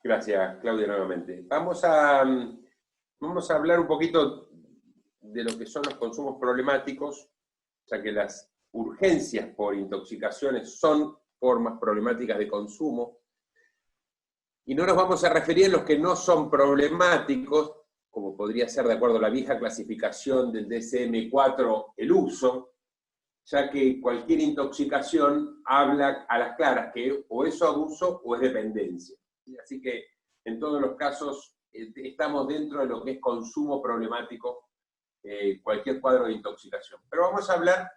Gracias, Claudia, nuevamente. Vamos a hablar un poquito de lo que son los consumos problemáticos, ya que las urgencias por intoxicaciones son formas problemáticas de consumo, y no nos vamos a referir a los que no son problemáticos, como podría ser, de acuerdo a la vieja clasificación del DSM-4, el uso, ya que cualquier intoxicación habla a las claras que o es abuso o es dependencia. Así que en todos los casos estamos dentro de lo que es consumo problemático, cualquier cuadro de intoxicación. Pero vamos a hablar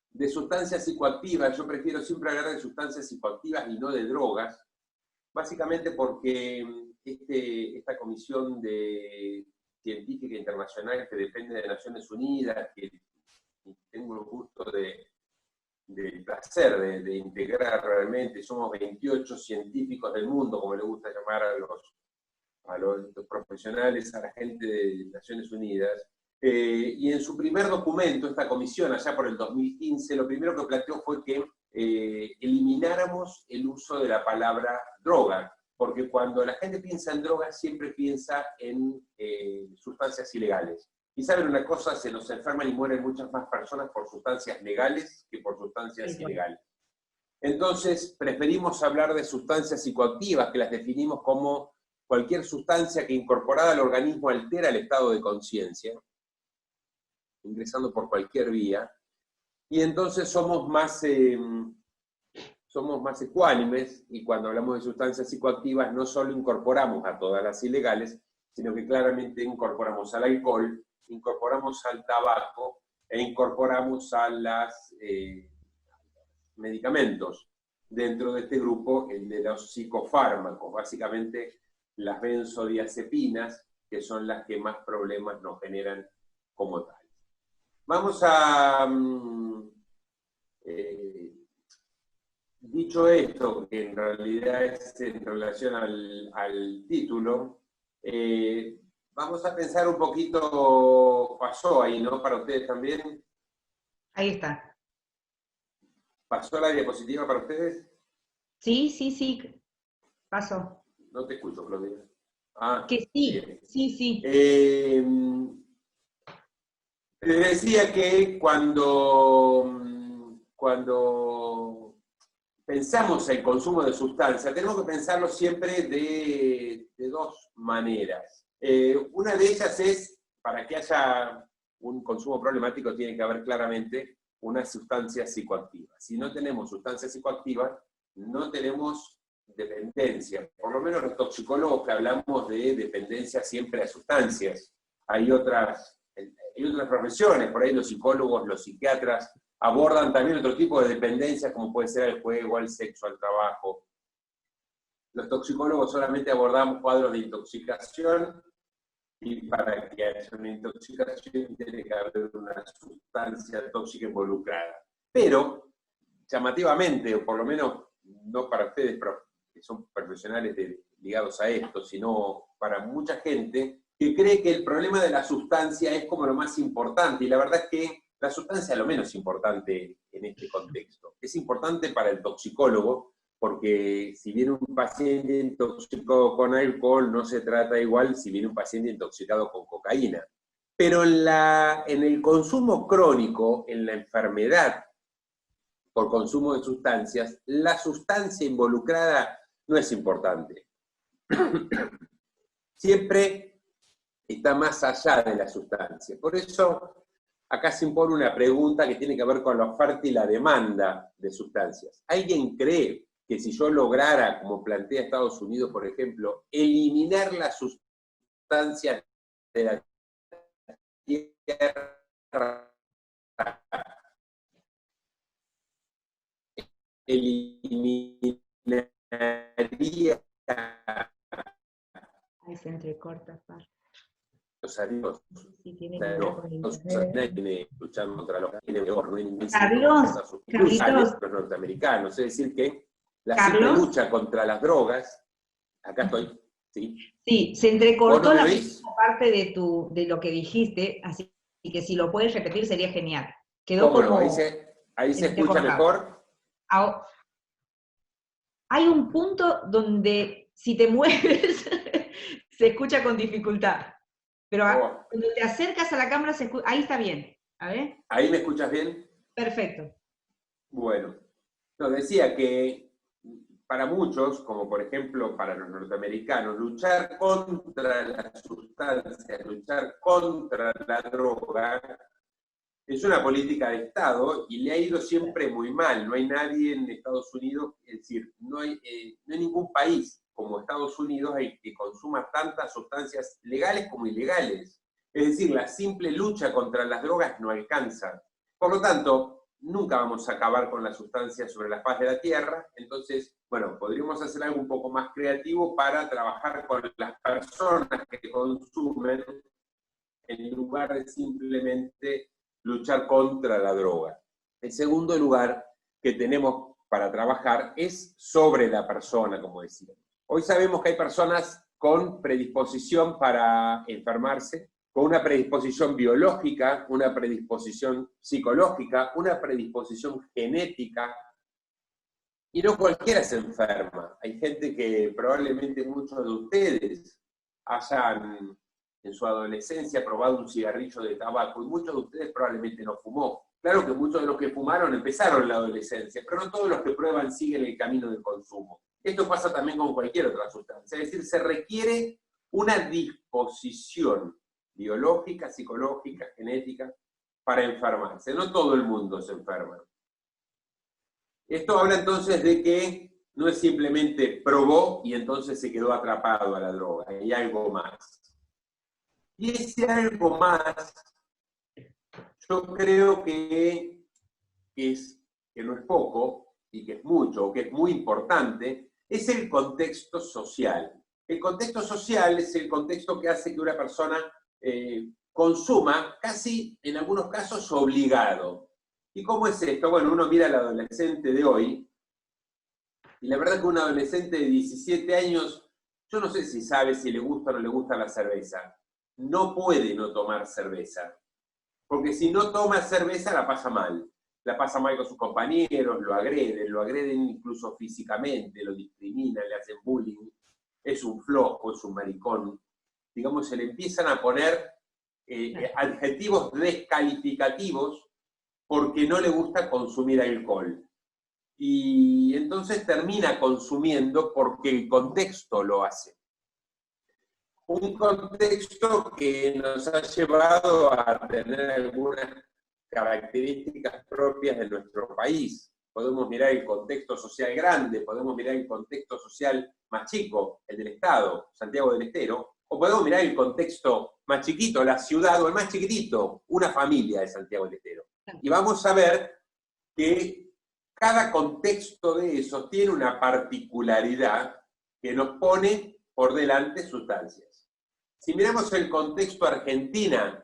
de sustancias psicoactivas. Yo prefiero siempre hablar de sustancias psicoactivas y no de drogas, básicamente porque esta comisión científica internacional que depende de Naciones Unidas, que tengo el gusto del placer de integrar realmente, somos 28 científicos del mundo, como le gusta llamar a los profesionales, a la gente de Naciones Unidas, y en su primer documento, esta comisión, allá por el 2015, lo primero que planteó fue que elimináramos el uso de la palabra droga, porque cuando la gente piensa en drogas siempre piensa en sustancias ilegales. Y saben una cosa, se nos enferman y mueren muchas más personas por sustancias legales que por sustancias ilegales. Entonces, preferimos hablar de sustancias psicoactivas, que las definimos como cualquier sustancia que incorporada al organismo altera el estado de conciencia, ingresando por cualquier vía, y entonces somos más ecuánimes, y cuando hablamos de sustancias psicoactivas no solo incorporamos a todas las ilegales, sino que claramente incorporamos al alcohol, incorporamos al tabaco e incorporamos a los medicamentos. Dentro de este grupo, el de los psicofármacos, básicamente las benzodiazepinas, que son las que más problemas nos generan como tal. Vamos a... dicho esto, que en realidad es en relación al título, vamos a pensar un poquito, pasó ahí, ¿no? Para ustedes también. Ahí está. ¿Pasó la diapositiva para ustedes? Sí, pasó. No te escucho, Claudia. Ah, que sí, bien. sí. Les decía que cuando pensamos el consumo de sustancias, tenemos que pensarlo siempre de dos maneras. Una de ellas es, para que haya un consumo problemático, tiene que haber claramente una sustancia psicoactiva. Si no tenemos sustancias psicoactivas, no tenemos dependencia. Por lo menos los toxicólogos que hablamos de dependencia siempre a sustancias. Hay otras profesiones, por ahí los psicólogos, los psiquiatras, abordan también otro tipo de dependencias, como puede ser el juego, el sexo, el trabajo. Los toxicólogos solamente abordamos cuadros de intoxicación, y para que haya una intoxicación tiene que haber una sustancia tóxica involucrada. Pero, llamativamente, o por lo menos no para ustedes que son profesionales ligados a esto, sino para mucha gente que cree que el problema de la sustancia es como lo más importante, y la verdad es que la sustancia es lo menos importante en este contexto. Es importante para el toxicólogo, porque si viene un paciente intoxicado con alcohol, no se trata igual si viene un paciente intoxicado con cocaína. Pero en el consumo crónico, en la enfermedad por consumo de sustancias, la sustancia involucrada no es importante. Siempre está más allá de la sustancia. Por eso, acá se impone una pregunta que tiene que ver con la oferta y la demanda de sustancias. ¿Alguien cree que si yo lograra, como plantea Estados Unidos, por ejemplo, eliminar las sustancias de la tierra, eliminaría Ahí se entrecorta, los arios? Sí, tiene que ver con el internet. Luchando contra los Carlitos, los norteamericanos. Es decir, que la simple Carlos. lucha contra las drogas, acá estoy, ¿sí? Sí, se entrecortó ¿Vos no la me primera oís? parte de lo que dijiste, así que si lo puedes repetir sería genial. Quedó ¿Cómo no? como Ahí se escucha entrecortado. mejor. Hay un punto donde Si te mueves, se escucha con dificultad. Pero Oh, cuando te acercas a la cámara, ahí está bien. A ver, ¿ahí me escuchas bien? perfecto. Bueno, nos decía que para muchos, como por ejemplo para los norteamericanos, luchar contra las sustancias, luchar contra la droga, es una política de Estado y le ha ido siempre muy mal. No hay nadie en Estados Unidos, es decir, no hay ningún país como Estados Unidos que consuma tantas sustancias legales como ilegales. Es decir, la simple lucha contra las drogas no alcanza. Por lo tanto, nunca vamos a acabar con las sustancias sobre la faz de la Tierra. Entonces, bueno, podríamos hacer algo un poco más creativo para trabajar con las personas que consumen en lugar de simplemente luchar contra la droga. El segundo lugar que tenemos para trabajar es sobre la persona, como decíamos. Hoy sabemos que hay personas con predisposición para enfermarse, con una predisposición biológica, una predisposición psicológica, una predisposición genética, y no cualquiera se enferma. Hay gente que probablemente muchos de ustedes hayan en su adolescencia probado un cigarrillo de tabaco, y muchos de ustedes probablemente no fumó. Claro que muchos de los que fumaron empezaron en la adolescencia, pero no todos los que prueban siguen el camino del consumo. Esto pasa también con cualquier otra sustancia, es decir, se requiere una disposición biológica, psicológica, genética, para enfermarse. No todo el mundo se enferma. Esto habla entonces de que no es simplemente probó y entonces se quedó atrapado a la droga, hay algo más. Y ese algo más, yo creo que no es poco, y que es mucho, o que es muy importante, es el contexto social. El contexto social es el contexto que hace que una persona consuma, casi en algunos casos obligado. ¿Y cómo es esto? Bueno, uno mira al adolescente de hoy, y la verdad que un adolescente de 17 años, yo no sé si sabe si le gusta o no le gusta la cerveza. No puede no tomar cerveza. Porque si no toma cerveza la pasa mal. La pasa mal con sus compañeros, lo agreden incluso físicamente, lo discriminan, le hacen bullying. Es un flojo, es un maricón. Digamos, se le empiezan a poner adjetivos descalificativos porque no le gusta consumir alcohol. Y entonces termina consumiendo porque el contexto lo hace. Un contexto que nos ha llevado a tener algunas características propias de nuestro país. Podemos mirar el contexto social grande, podemos mirar el contexto social más chico, el del Estado, Santiago del Estero, o podemos mirar el contexto más chiquito, la ciudad, o el más chiquitito, una familia de Santiago del Estero. Y vamos a ver que cada contexto de esos tiene una particularidad que nos pone por delante sustancias. Si miramos el contexto Argentina,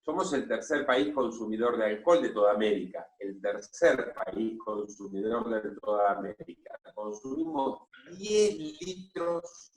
somos el tercer país consumidor de alcohol de toda América. El tercer país consumidor de toda América. Consumimos 10 litros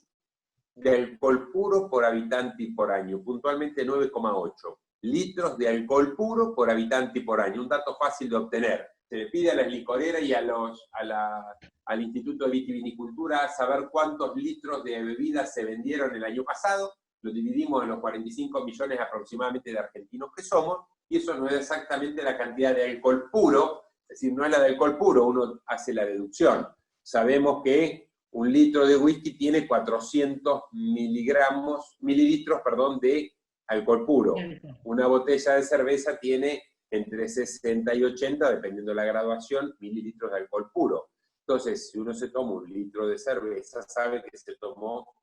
de alcohol puro por habitante y por año. Puntualmente 9,8 litros de alcohol puro por habitante y por año. Un dato fácil de obtener. Se le pide a las licoreras y al Instituto de Vitivinicultura saber cuántos litros de bebidas se vendieron el año pasado. Lo dividimos en los 45 millones aproximadamente de argentinos que somos, y eso no es exactamente la cantidad de alcohol puro, es decir, no es la de alcohol puro, uno hace la deducción. Sabemos que un litro de whisky tiene 400 mililitros de alcohol puro. Una botella de cerveza tiene entre 60 y 80, dependiendo de la graduación, mililitros de alcohol puro. Entonces, si uno se toma un litro de cerveza, sabe que se tomó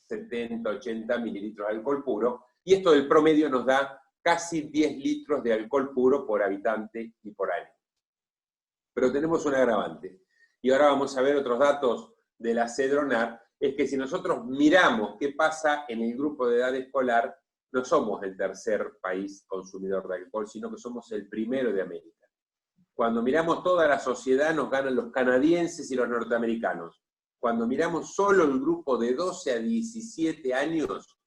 70, 80 mililitros de alcohol puro, y esto del promedio nos da casi 10 litros de alcohol puro por habitante y por año. Pero tenemos un agravante, y ahora vamos a ver otros datos de la Cedronar, es que si nosotros miramos qué pasa en el grupo de edad escolar, no somos el tercer país consumidor de alcohol, sino que somos el primero de América. Cuando miramos toda la sociedad nos ganan los canadienses y los norteamericanos. Cuando miramos solo el grupo de 12 a 17 años,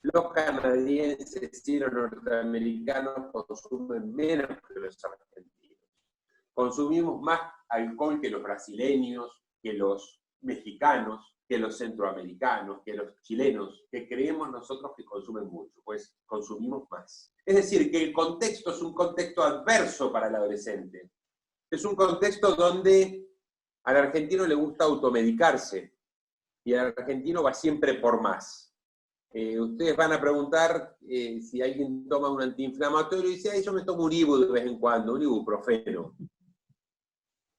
los canadienses y los norteamericanos consumen menos que los argentinos. Consumimos más alcohol que los brasileños, que los mexicanos, que los centroamericanos, que los chilenos, que creemos nosotros que consumen mucho, pues consumimos más. Es decir, que el contexto es un contexto adverso para el adolescente. Es un contexto donde al argentino le gusta automedicarse y al argentino va siempre por más. Ustedes van a preguntar si alguien toma un antiinflamatorio y dice, ay, yo me tomo un ibu de vez en cuando, un ibuprofeno.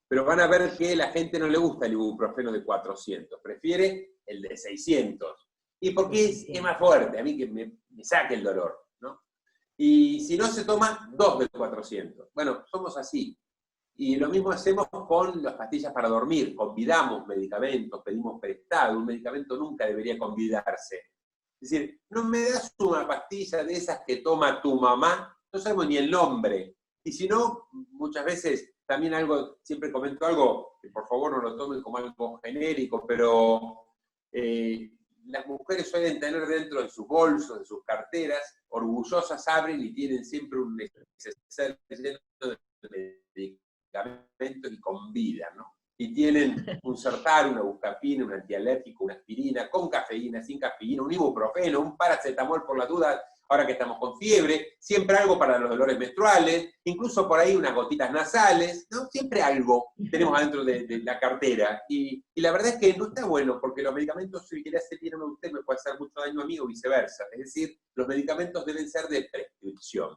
Pero van a ver que a la gente no le gusta el ibuprofeno de 400, prefiere el de 600. ¿Y por qué es más fuerte? A mí que me saque el dolor, ¿no? Y si no se toma, 2 de 400. Bueno, somos así. Y lo mismo hacemos con las pastillas para dormir. Convidamos medicamentos, pedimos prestado. Un medicamento nunca debería convidarse. Es decir, no me das una pastilla de esas que toma tu mamá, no sabemos ni el nombre. Y si no, muchas veces también algo, siempre comento algo, que por favor no lo tomen como algo genérico, pero las mujeres suelen tener dentro de sus bolsos, de sus carteras, orgullosas abren y tienen siempre un neceser lleno de medicamentos y con vida, ¿no? Y tienen un Sertal, una Buscapina, un antialérgico, una aspirina, con cafeína, sin cafeína, un ibuprofeno, un paracetamol por la duda, ahora que estamos con fiebre, siempre algo para los dolores menstruales, incluso por ahí unas gotitas nasales, ¿no? Siempre algo tenemos adentro de la cartera. Y la verdad es que no está bueno, porque los medicamentos, si quiere hacer bien a usted, me puede hacer mucho daño a mí o viceversa. Es decir, los medicamentos deben ser de prescripción.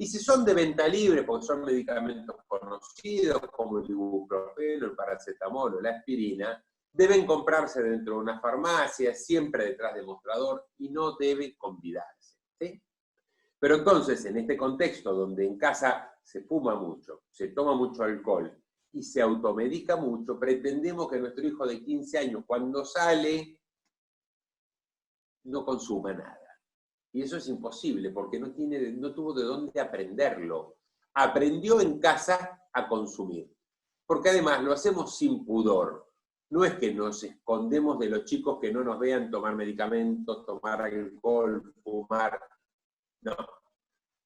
Y si son de venta libre, porque son medicamentos conocidos, como el ibuprofeno, el paracetamol o la aspirina, deben comprarse dentro de una farmacia, siempre detrás del mostrador, y no debe convidarse, ¿sí? Pero entonces, en este contexto donde en casa se fuma mucho, se toma mucho alcohol y se automedica mucho, pretendemos que nuestro hijo de 15 años, cuando sale, no consuma nada. Y eso es imposible, porque no tuvo de dónde aprenderlo. Aprendió en casa a consumir. Porque además lo hacemos sin pudor. No es que nos escondemos de los chicos que no nos vean tomar medicamentos, tomar alcohol, fumar. No,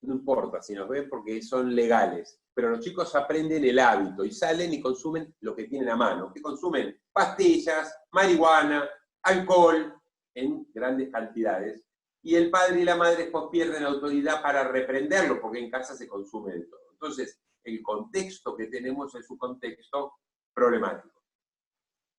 no importa si nos ven porque son legales. Pero los chicos aprenden el hábito y salen y consumen lo que tienen a mano. ¿Qué consumen? Pastillas, marihuana, alcohol, en grandes cantidades. Y el padre y la madre pues pierden autoridad para reprenderlo, porque en casa se consume de todo. Entonces, el contexto que tenemos es un contexto problemático.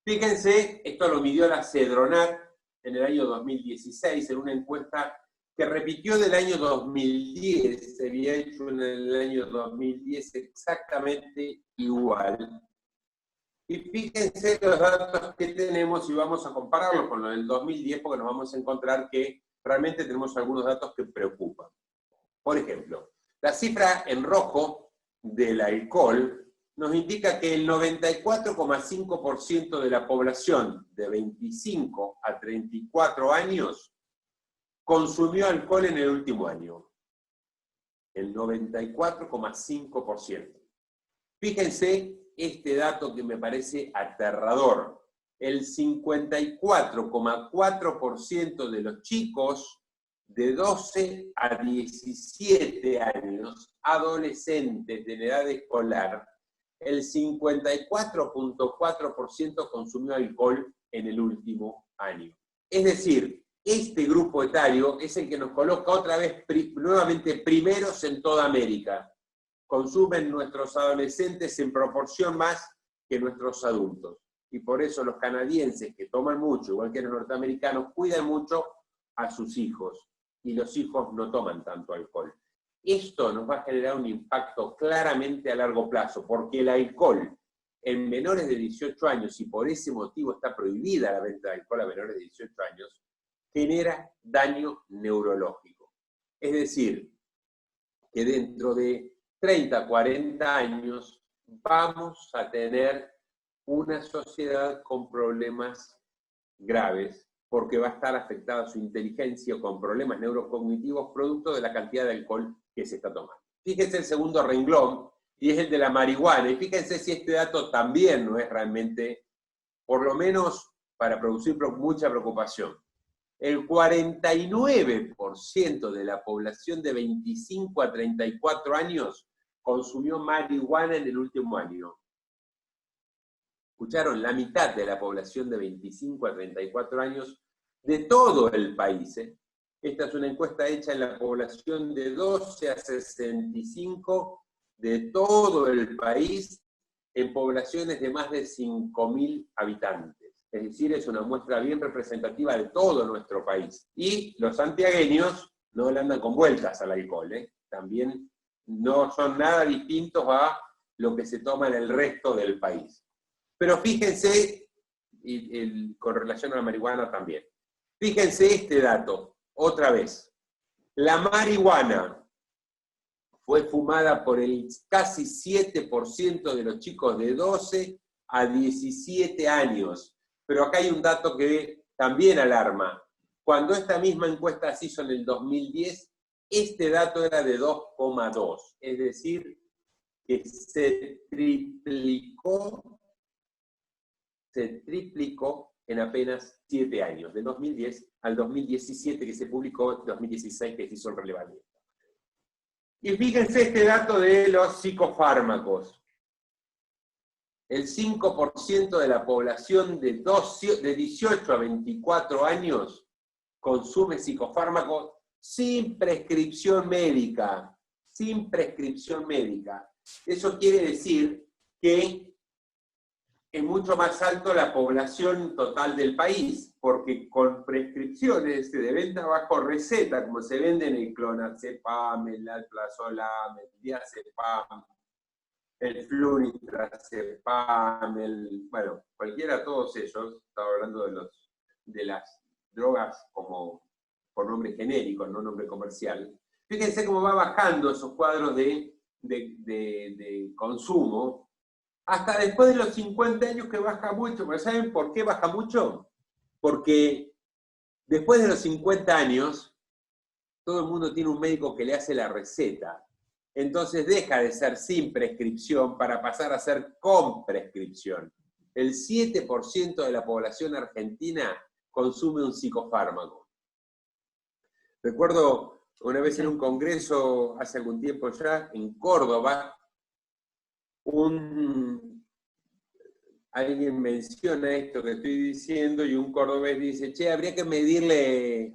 Fíjense, esto lo midió la Cedronat en el año 2016, en una encuesta que repitió del año 2010, se había hecho en el año 2010 exactamente igual. Y fíjense los datos que tenemos y vamos a compararlos con los del 2010 porque nos vamos a encontrar que realmente tenemos algunos datos que preocupan. Por ejemplo, la cifra en rojo del alcohol nos indica que el 94,5% de la población de 25 a 34 años consumió alcohol en el último año. El 94,5%. Fíjense este dato que me parece aterrador. El 54,4% de los chicos de 12 a 17 años, adolescentes de edad escolar, el 54,4% consumió alcohol en el último año. Es decir, este grupo etario es el que nos coloca otra vez nuevamente primeros en toda América. Consumen nuestros adolescentes en proporción más que nuestros adultos. Y por eso los canadienses, que toman mucho, igual que los norteamericanos, cuidan mucho a sus hijos. Y los hijos no toman tanto alcohol. Esto nos va a generar un impacto claramente a largo plazo, porque el alcohol en menores de 18 años, y por ese motivo está prohibida la venta de alcohol a menores de 18 años, genera daño neurológico. Es decir, que dentro de 30, 40 años vamos a tener una sociedad con problemas graves, porque va a estar afectada su inteligencia con problemas neurocognitivos producto de la cantidad de alcohol que se está tomando. Fíjense el segundo renglón, y es el de la marihuana, y fíjense si este dato también no es realmente, por lo menos para producir mucha preocupación. El 49% de la población de 25 a 34 años consumió marihuana en el último año. escucharon, la mitad de la población de 25 a 34 años de todo el país. Esta es una encuesta hecha en la población de 12 a 65 de todo el país, en poblaciones de más de 5.000 habitantes. Es decir, es una muestra bien representativa de todo nuestro país. Y los santiagueños no le andan con vueltas al alcohol, también no son nada distintos a lo que se toma en el resto del país. Pero fíjense, con relación a la marihuana también, fíjense este dato, otra vez. La marihuana fue fumada por el casi 7% de los chicos de 12 a 17 años. Pero acá hay un dato que también alarma. Cuando esta misma encuesta se hizo en el 2010, este dato era de 2,2. Es decir, que se triplicó en apenas 7 años, del 2010 al 2017 que se publicó, 2016 que se hizo el relevamiento. Y fíjense este dato de los psicofármacos. El 5% de la población de 18 a 24 años consume psicofármacos sin prescripción médica. Sin prescripción médica. Eso quiere decir que es mucho más alto la población total del país, porque con prescripciones de venta bajo receta, como se venden el clonazepam, el alprazolam, el diazepam, el flunitrazepam, bueno, cualquiera, todos ellos, estaba hablando de las drogas como por nombre genérico, no nombre comercial. Fíjense cómo va bajando esos cuadros de consumo, hasta después de los 50 años que baja mucho. ¿Pero saben por qué baja mucho? Porque después de los 50 años, todo el mundo tiene un médico que le hace la receta. Entonces deja de ser sin prescripción para pasar a ser con prescripción. El 7% de la población argentina consume un psicofármaco. Recuerdo una vez en un congreso, hace algún tiempo ya, en Córdoba, alguien menciona esto que estoy diciendo y un cordobés dice, che, habría que medirle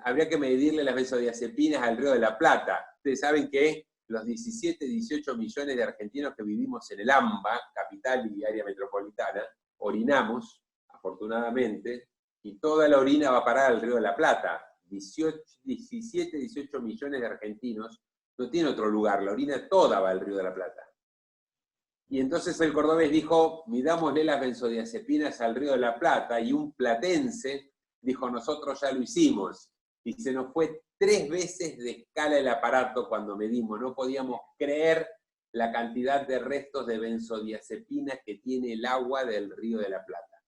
las benzodiazepinas al Río de la Plata. Ustedes saben que los 17, 18 millones de argentinos que vivimos en el AMBA, capital y área metropolitana, orinamos, afortunadamente, y toda la orina va a parar al Río de la Plata. 17, 18 millones de argentinos no tiene otro lugar, la orina toda va al Río de la Plata. Y entonces el cordobés dijo, midámosle las benzodiazepinas al Río de la Plata, y un platense dijo, nosotros ya lo hicimos. Y se nos fue 3 veces de escala el aparato cuando medimos. No podíamos creer la cantidad de restos de benzodiazepinas que tiene el agua del Río de la Plata.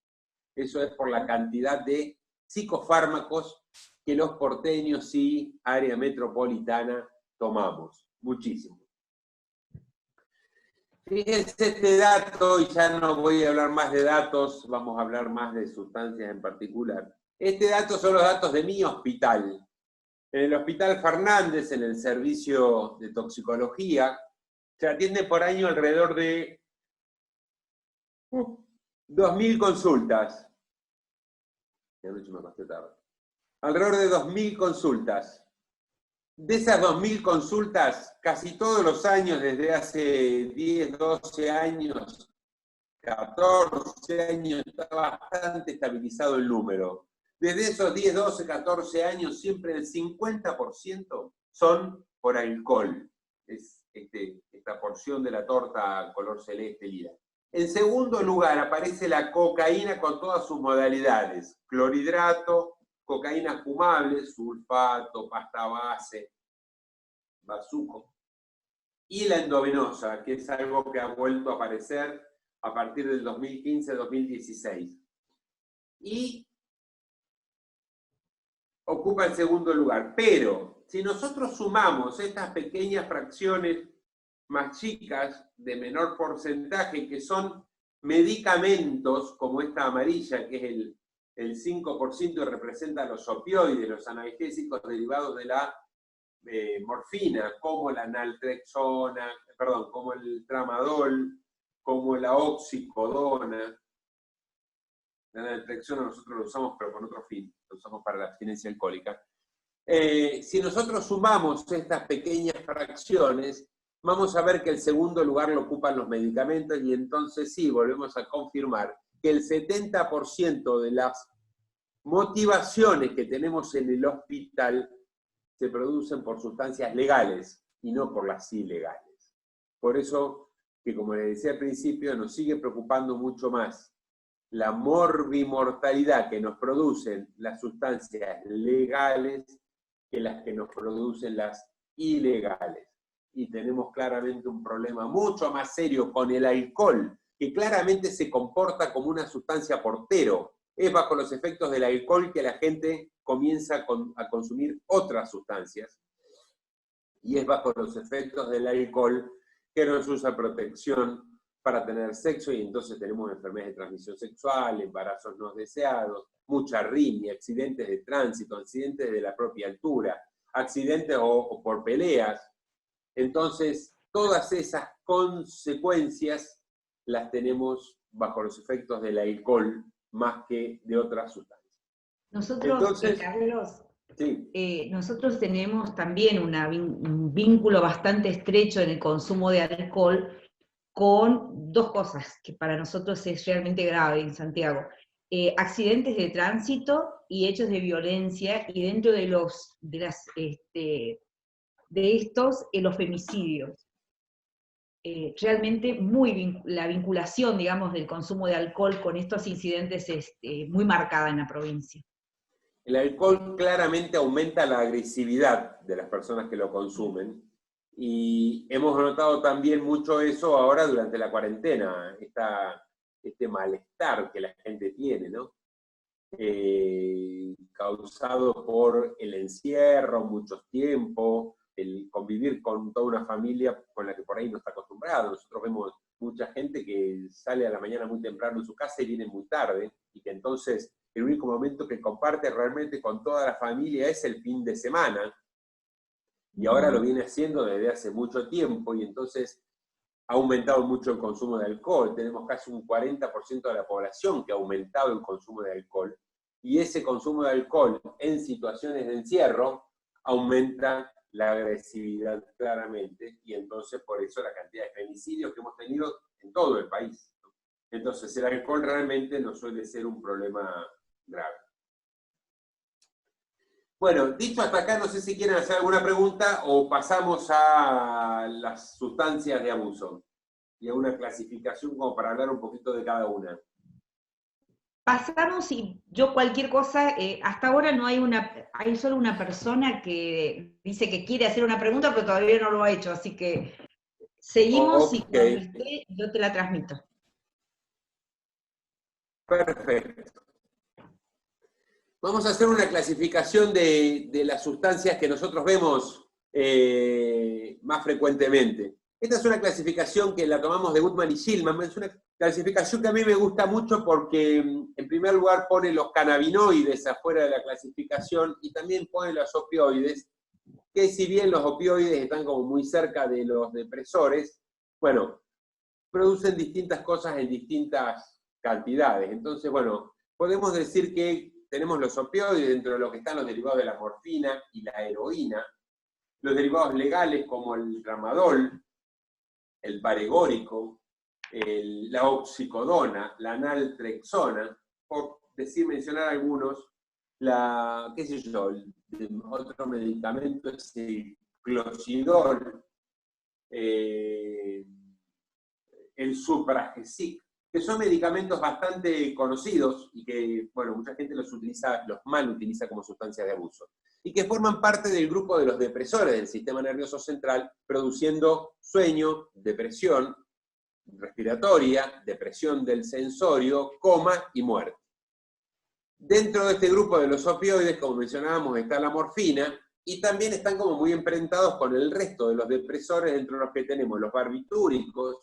Eso es por la cantidad de psicofármacos que los porteños y área metropolitana tomamos. Muchísimo. Fíjense este dato, y ya no voy a hablar más de datos, vamos a hablar más de sustancias en particular. Este dato son los datos de mi hospital. En el Hospital Fernández, en el servicio de toxicología, se atiende por año alrededor de 2.000 consultas. Anoche me acosté tarde. Alrededor de 2.000 consultas. De esas 2.000 consultas, casi todos los años, desde hace 10, 12 años, 14 años, está bastante estabilizado el número. Desde esos 10, 12, 14 años, siempre el 50% son por alcohol. Es esta porción de la torta color celeste lila. En segundo lugar aparece la cocaína con todas sus modalidades. Clorhidrato, cocaína fumable, sulfato, pasta base, bazuco. Y la endovenosa, que es algo que ha vuelto a aparecer a partir del 2015-2016. Y ocupa el segundo lugar. Pero, si nosotros sumamos estas pequeñas fracciones más chicas, de menor porcentaje, que son medicamentos, como esta amarilla, que es el 5% y representa los opioides, los analgésicos derivados de la morfina, como la naltrexona, como el tramadol, como la oxicodona, La naltrexona nosotros lo usamos, pero con otro fin, lo usamos para la abstinencia alcohólica. Si nosotros sumamos estas pequeñas fracciones, vamos a ver que el segundo lugar lo ocupan los medicamentos y entonces sí, volvemos a confirmar que el 70% de las motivaciones que tenemos en el hospital se producen por sustancias legales y no por las ilegales. Por eso, que como les decía al principio, nos sigue preocupando mucho más la morbimortalidad que nos producen las sustancias legales que las que nos producen las ilegales. Y tenemos claramente un problema mucho más serio con el alcohol, que claramente se comporta como una sustancia portero. Es bajo los efectos del alcohol que la gente comienza a consumir otras sustancias. Y es bajo los efectos del alcohol que no se usa protección para tener sexo y entonces tenemos enfermedades de transmisión sexual, embarazos no deseados, mucha arritmia, accidentes de tránsito, accidentes de la propia altura, accidentes o por peleas. Entonces, todas esas consecuencias las tenemos bajo los efectos del alcohol más que de otras sustancias. Nosotros, Entonces, Carlos, sí. nosotros tenemos también un vínculo bastante estrecho en el consumo de alcohol con dos cosas que para nosotros es realmente grave en Santiago. Accidentes de tránsito y hechos de violencia, y dentro de estos, los femicidios. Realmente la vinculación, digamos, del consumo de alcohol con estos incidentes es muy marcada en la provincia. El alcohol claramente aumenta la agresividad de las personas que lo consumen y hemos notado también mucho eso ahora durante la cuarentena, este malestar que la gente tiene, ¿no? Causado por el encierro, mucho tiempo, el convivir con toda una familia con la que por ahí no está acostumbrado. Nosotros vemos mucha gente que sale a la mañana muy temprano de su casa y viene muy tarde, y que entonces el único momento que comparte realmente con toda la familia es el fin de semana, y ahora lo viene haciendo desde hace mucho tiempo, y entonces ha aumentado mucho el consumo de alcohol. Tenemos casi un 40% de la población que ha aumentado el consumo de alcohol, y ese consumo de alcohol en situaciones de encierro aumenta la agresividad claramente, y entonces por eso la cantidad de femicidios que hemos tenido en todo el país. Entonces el alcohol realmente no suele ser un problema grave. Bueno, dicho hasta acá, no sé si quieren hacer alguna pregunta o pasamos a las sustancias de abuso y a una clasificación como para hablar un poquito de cada una. Pasamos y yo cualquier cosa, hasta ahora no hay solo una persona que dice que quiere hacer una pregunta, pero todavía no lo ha hecho, así que seguimos y cuando esté yo te la transmito. Perfecto. Vamos a hacer una clasificación de las sustancias que nosotros vemos más frecuentemente. Esta es una clasificación que la tomamos de Goodman y Shillman. Es una clasificación que a mí me gusta mucho porque, en primer lugar, pone los cannabinoides afuera de la clasificación y también pone los opioides, que si bien los opioides están como muy cerca de los depresores, bueno, producen distintas cosas en distintas cantidades. Entonces, bueno, podemos decir que tenemos los opioides, dentro de lo que están los derivados de la morfina y la heroína, los derivados legales como el tramadol, el paregórico, la oxicodona, la naltrexona, por mencionar algunos, qué sé yo, otro medicamento es el clocidol, el supragesic, que son medicamentos bastante conocidos y que, bueno, mucha gente los mal utiliza como sustancias de abuso, y que forman parte del grupo de los depresores del sistema nervioso central, produciendo sueño, depresión respiratoria, depresión del sensorio, coma y muerte. Dentro de este grupo de los opioides, como mencionábamos, está la morfina, y también están como muy emparentados con el resto de los depresores, entre los que tenemos los barbitúricos,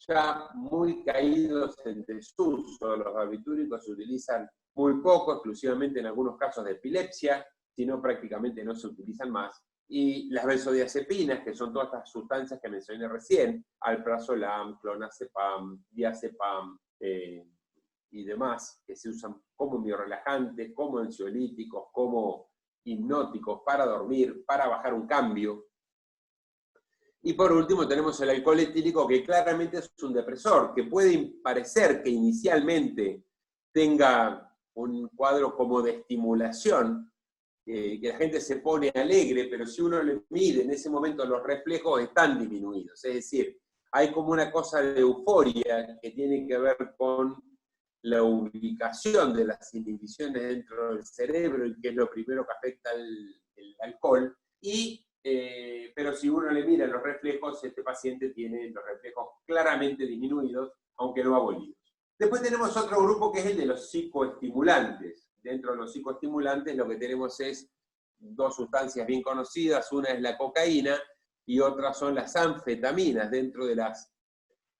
ya muy caídos en desuso. Los barbitúricos se utilizan muy poco, exclusivamente en algunos casos de epilepsia, sino prácticamente no se utilizan más. Y las benzodiazepinas, que son todas estas sustancias que mencioné recién, alprazolam, clonazepam, diazepam, y demás, que se usan como biorelajantes, como ansiolíticos, como hipnóticos, para dormir, para bajar un cambio. Y por último tenemos el alcohol etílico, que claramente es un depresor, que puede parecer que inicialmente tenga un cuadro como de estimulación, que la gente se pone alegre, pero si uno le mide en ese momento los reflejos están disminuidos. Es decir, hay como una cosa de euforia que tiene que ver con la ubicación de las inhibiciones dentro del cerebro, y que es lo primero que afecta el alcohol, pero si uno le mira los reflejos, este paciente tiene los reflejos claramente disminuidos, aunque no abolidos. Después tenemos otro grupo que es el de los psicoestimulantes. Dentro de los psicoestimulantes lo que tenemos es dos sustancias bien conocidas, una es la cocaína y otra son las anfetaminas. Dentro de las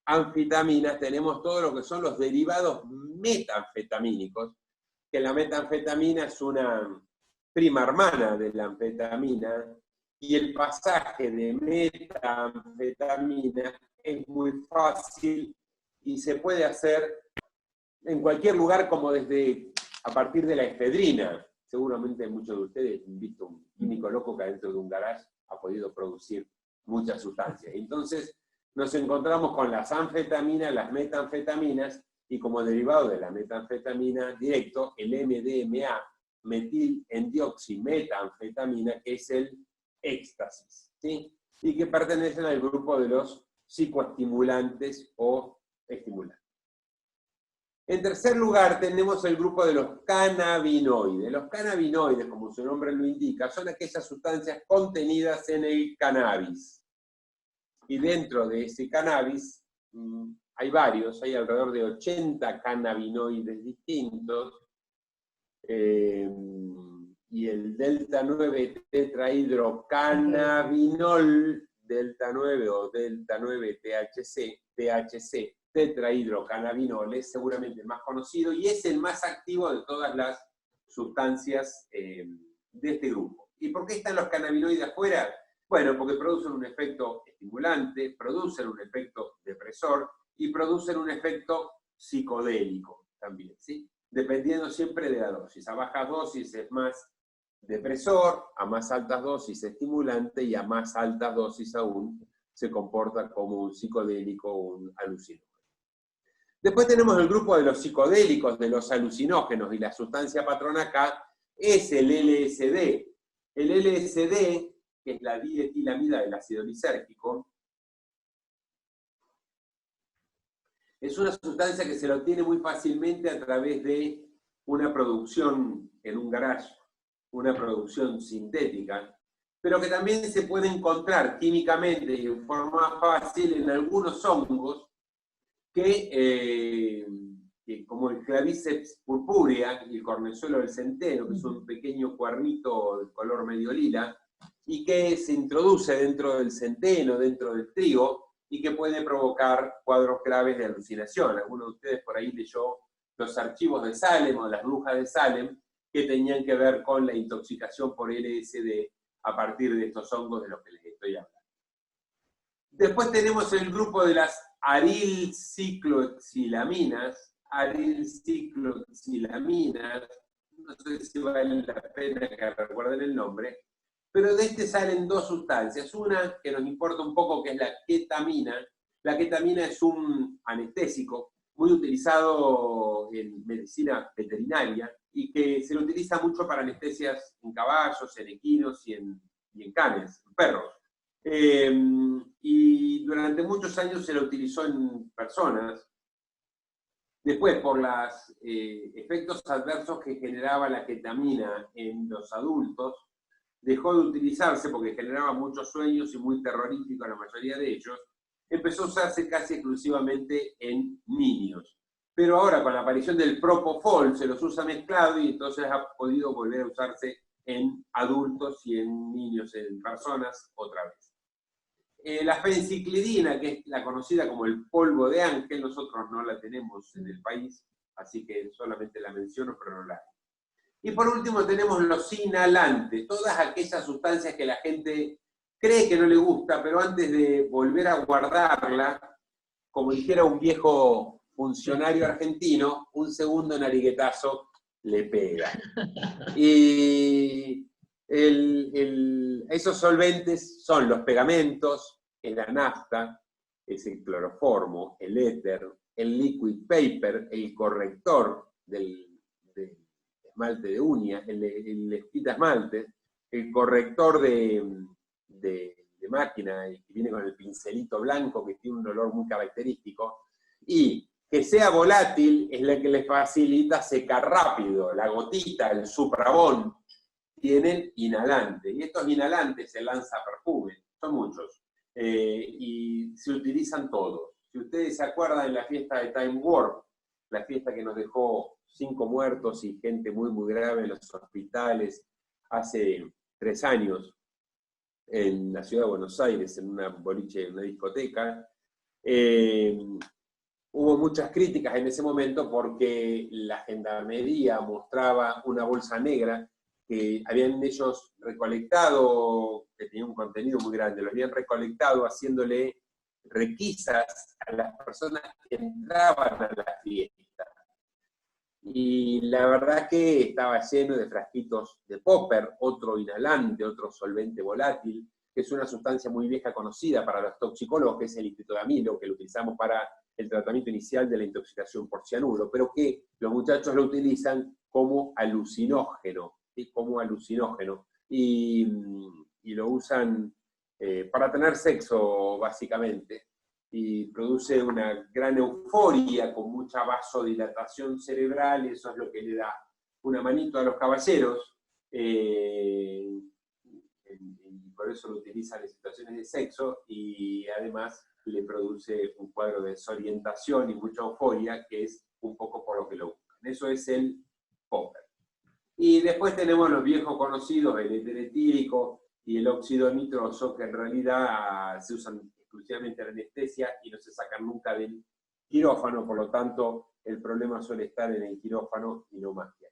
anfetaminas tenemos todo lo que son los derivados metanfetamínicos, que la metanfetamina es una prima hermana de la anfetamina, y el pasaje de metanfetamina es muy fácil y se puede hacer en cualquier lugar, como desde a partir de la efedrina. Seguramente muchos de ustedes han visto un químico loco que dentro de un garage ha podido producir muchas sustancias. Entonces nos encontramos con las anfetaminas, las metanfetaminas, y como derivado de la metanfetamina directo, el MDMA, metil-endioximetanfetamina, que es el éxtasis, ¿sí? Y que pertenecen al grupo de los psicoestimulantes o estimulantes. En tercer lugar tenemos el grupo de los cannabinoides. Los cannabinoides, como su nombre lo indica, son aquellas sustancias contenidas en el cannabis. Y dentro de ese cannabis hay varios, hay alrededor de 80 cannabinoides distintos, y el delta 9 tetrahidrocannabinol, delta 9 o delta 9 THC, tetrahidrocannabinol, es seguramente el más conocido y es el más activo de todas las sustancias de este grupo. ¿Y por qué están los cannabinoides afuera? Bueno, porque producen un efecto estimulante, producen un efecto depresor y producen un efecto psicodélico también, ¿sí? Dependiendo siempre de la dosis. A bajas dosis es más depresor, a más altas dosis estimulante, y a más altas dosis aún se comporta como un psicodélico o un alucinógeno. Después tenemos el grupo de los psicodélicos, de los alucinógenos, y la sustancia patrona acá es el LSD. El LSD, que es la dietilamida del ácido lisérgico, es una sustancia que se la obtiene muy fácilmente a través de una producción en un garage, una producción sintética, pero que también se puede encontrar químicamente y en forma fácil en algunos hongos que como el Claviceps purpurea y el cornezuelo del centeno, que es un pequeño cuernito de color medio lila, y que se introduce dentro del centeno, dentro del trigo, y que puede provocar cuadros graves de alucinación. Alguno de ustedes por ahí leyó los archivos de Salem o las brujas de Salem, que tenían que ver con la intoxicación por LSD a partir de estos hongos de los que les estoy hablando. Después tenemos el grupo de las arilciclohexilaminas. No sé si vale la pena que recuerden el nombre, pero de este salen dos sustancias. Una que nos importa un poco, que es la ketamina. La ketamina es un anestésico muy utilizado en medicina veterinaria y que se lo utiliza mucho para anestesias en caballos, en equinos y en canes, en perros. Y durante muchos años se lo utilizó en personas. Después, por los efectos adversos que generaba la ketamina en los adultos, dejó de utilizarse porque generaba muchos sueños y muy terrorífico la mayoría de ellos. Empezó a usarse casi exclusivamente en niños. Pero ahora, con la aparición del propofol, se los usa mezclado y entonces ha podido volver a usarse en adultos y en niños, en personas, otra vez. La fenciclidina, que es la conocida como el polvo de ángel, nosotros no la tenemos en el país, así que solamente la menciono, pero no la hay. Y por último tenemos los inhalantes, todas aquellas sustancias que la gente cree que no le gusta, pero antes de volver a guardarla, como dijera un viejo funcionario argentino, un segundo nariguetazo le pega. Y esos solventes son los pegamentos, es la nafta, es el cloroformo, el éter, el liquid paper, el corrector del esmalte de uña, el espita esmalte, el corrector de máquina, que viene con el pincelito blanco, que tiene un olor muy característico, y que sea volátil es la que le facilita secar rápido, la gotita, el suprabón, tienen inhalante, y estos inhalantes, el lanzaperfume, son muchos, y se utilizan todos. Si ustedes se acuerdan de la fiesta de Time Warp, la fiesta que nos dejó 5 muertos y gente muy, muy grave en los hospitales hace 3 años, en la ciudad de Buenos Aires, en una boliche, en una discoteca, hubo muchas críticas en ese momento porque la gendarmería mostraba una bolsa negra que habían ellos recolectado, que tenía un contenido muy grande, lo habían recolectado haciéndole requisas a las personas que entraban a la fiesta. Y la verdad que estaba lleno de frasquitos de popper, otro inhalante, otro solvente volátil, que es una sustancia muy vieja conocida para los toxicólogos, que es el nitroamilo, que lo utilizamos para el tratamiento inicial de la intoxicación por cianuro, pero que los muchachos lo utilizan como alucinógeno, ¿sí? Como alucinógeno, y lo usan para tener sexo, básicamente, y produce una gran euforia con mucha vasodilatación cerebral, y eso es lo que le da una manito a los caballeros, y por eso lo utilizan en situaciones de sexo, y además le produce un cuadro de desorientación y mucha euforia, que es un poco por lo que lo buscan. Eso es el popper. Y después tenemos los viejos conocidos, el éter etílico y el óxido nitroso, que en realidad se usan exclusivamente en anestesia y no se sacan nunca del quirófano, por lo tanto el problema suele estar en el quirófano y no más que ahí.